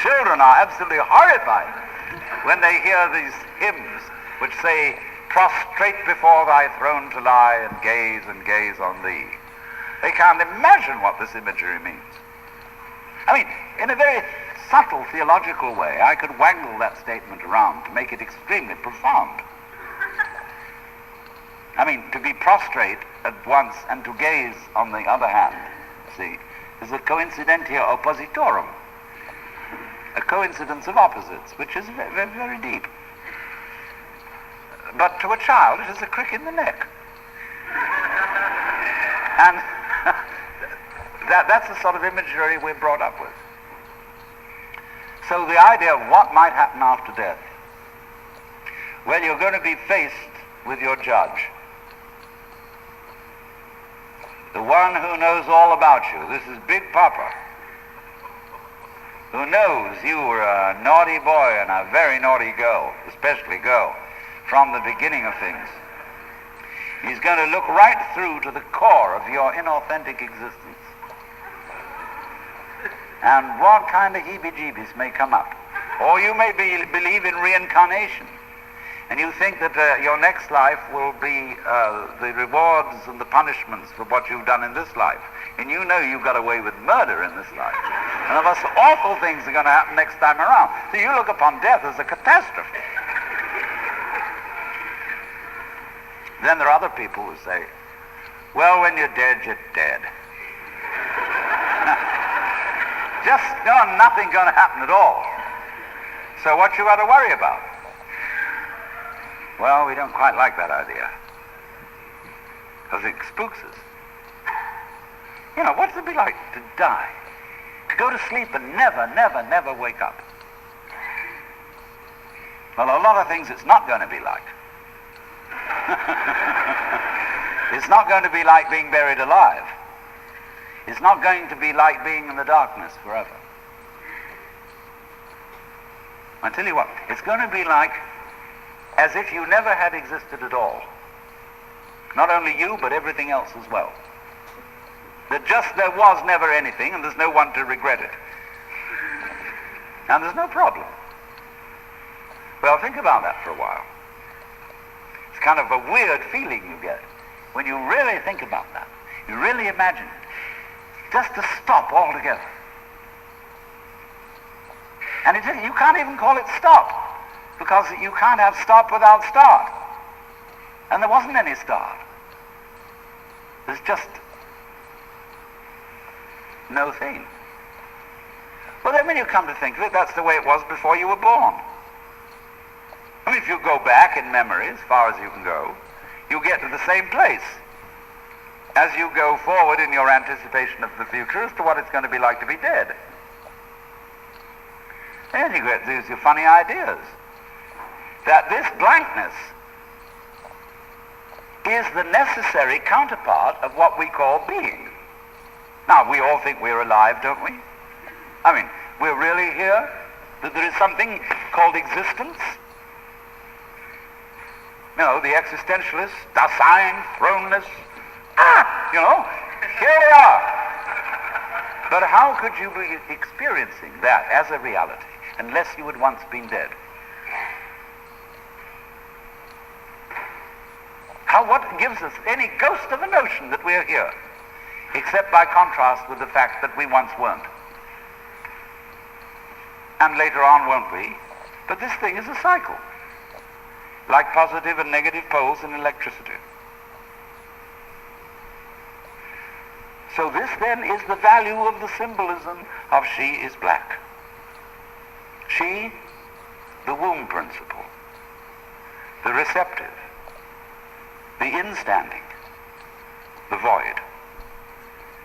children are absolutely horrified when they hear these hymns which say, prostrate before thy throne to lie and gaze on thee. They can't imagine what this imagery means. I mean, in a very subtle theological way, I could wangle that statement around to make it extremely profound. I mean, to be prostrate at once and to gaze on the other hand, see, is a coincidentia oppositorum, a coincidence of opposites, which is very, very, very deep. But to a child, it is a crick in the neck. And that's the sort of imagery we're brought up with. So the idea of what might happen after death, well, you're going to be faced with your judge, the one who knows all about you. This is Big Papa, who knows you were a naughty boy and a very naughty girl, especially girl, from the beginning of things. He's going to look right through to the core of your inauthentic existence. And what kind of heebie-jeebies may come up. Or you may believe in reincarnation, and you think that your next life will be the rewards and the punishments for what you've done in this life. And you know you got away with murder in this life. And of course, awful things are going to happen next time around. So you look upon death as a catastrophe. Then there are other people who say, well, when you're dead, you're dead. Just nothing going to happen at all. So what you got to worry about? Well, we don't quite like that idea, because it spooks us. You know, what's it be like to die? To go to sleep and never wake up? Well, a lot of things it's not going to be like. It's not going to be like being buried alive. It's not going to be like being in the darkness forever. I tell you what, it's going to be like as if you never had existed at all. Not only you, but everything else as well. There was never anything, and there's no one to regret it. And there's no problem. Well, think about that for a while. It's kind of a weird feeling you get when you really think about that. You really imagine it. Just to stop altogether. And you can't even call it stop, because you can't have stop without start. And there wasn't any start. There's just no thing. Well, then when you come to think of it, that's the way it was before you were born. I mean, if you go back in memory, as far as you can go, you get to the same place as you go forward in your anticipation of the future as to what it's going to be like to be dead. And you get these funny ideas that this blankness is the necessary counterpart of what we call being. Now, we all think we're alive, don't we? I mean, we're really here, that there is something called existence. No, the existentialists, Dasein, thrownness, here we are. But how could you be experiencing that as a reality unless you had once been dead? What gives us any ghost of a notion that we're here, except by contrast with the fact that we once weren't? And later on won't we? But this thing is a cycle, like positive and negative poles in electricity. So this then is the value of the symbolism of she is black. She, the womb principle, the receptive, the instanding, the void,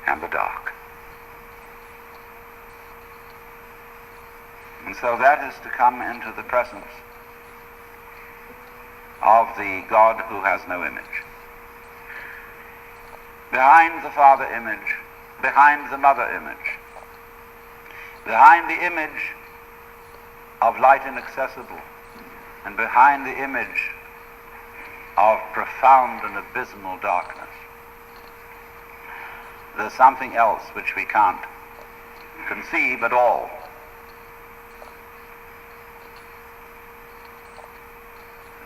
and the dark. And so that is to come into the presence of the God who has no image. Behind the Father image, behind the Mother image, behind the image of light inaccessible, and behind the image of profound and abysmal darkness, there's something else which we can't conceive at all.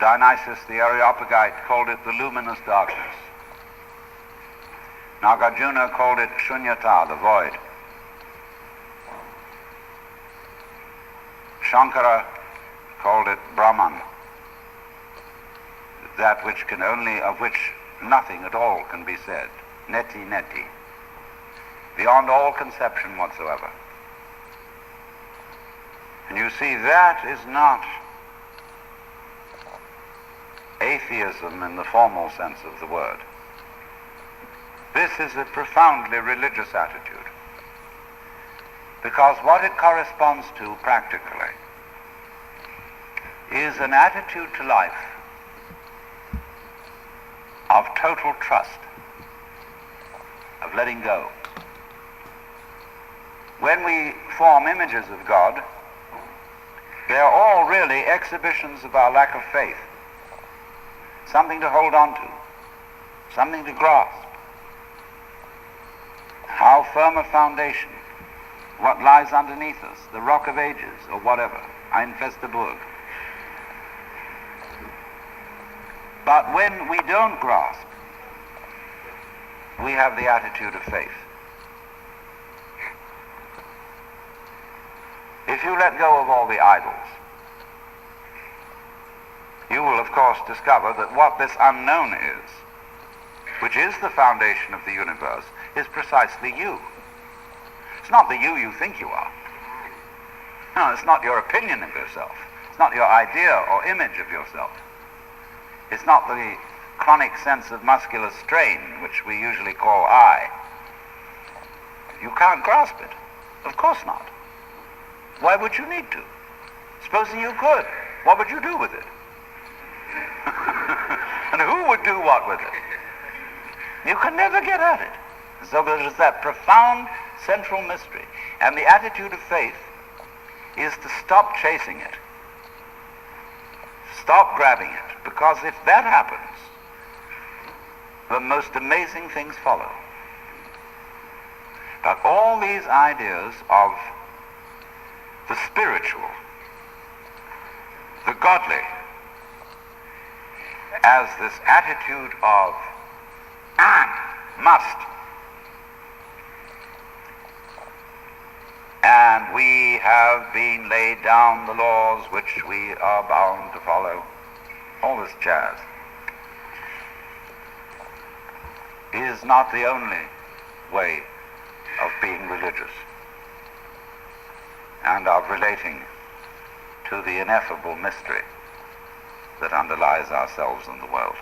Dionysius the Areopagite called it the luminous darkness. Nagarjuna called it shunyata, the void. Shankara called it Brahman, that which can only, of which nothing at all can be said. Neti neti, beyond all conception whatsoever. And you see, that is not atheism in the formal sense of the word. This is a profoundly religious attitude, because what it corresponds to practically is an attitude to life of total trust, of letting go. When we form images of God, they are all really exhibitions of our lack of faith, something to hold on to, something to grasp. How firm a foundation, what lies underneath us, the rock of ages, or whatever, Ein feste Burg. But when we don't grasp, we have the attitude of faith. If you let go of all the idols, you will of course discover that what this unknown is, which is the foundation of the universe, is precisely you. It's not the you think you are. No, it's not your opinion of yourself. It's not your idea or image of yourself. It's not the chronic sense of muscular strain, which we usually call I. You can't grasp it. Of course not. Why would you need to? Supposing you could, what would you do with it? And who would do what with it? You can never get at it. So there is that profound central mystery. And the attitude of faith is to stop chasing it. Stop grabbing it. Because if that happens, the most amazing things follow. But all these ideas of the spiritual, the godly, as this attitude of must, and we have been laid down the laws which we are bound to follow, all this jazz, is not the only way of being religious and of relating to the ineffable mystery that underlies ourselves and the world.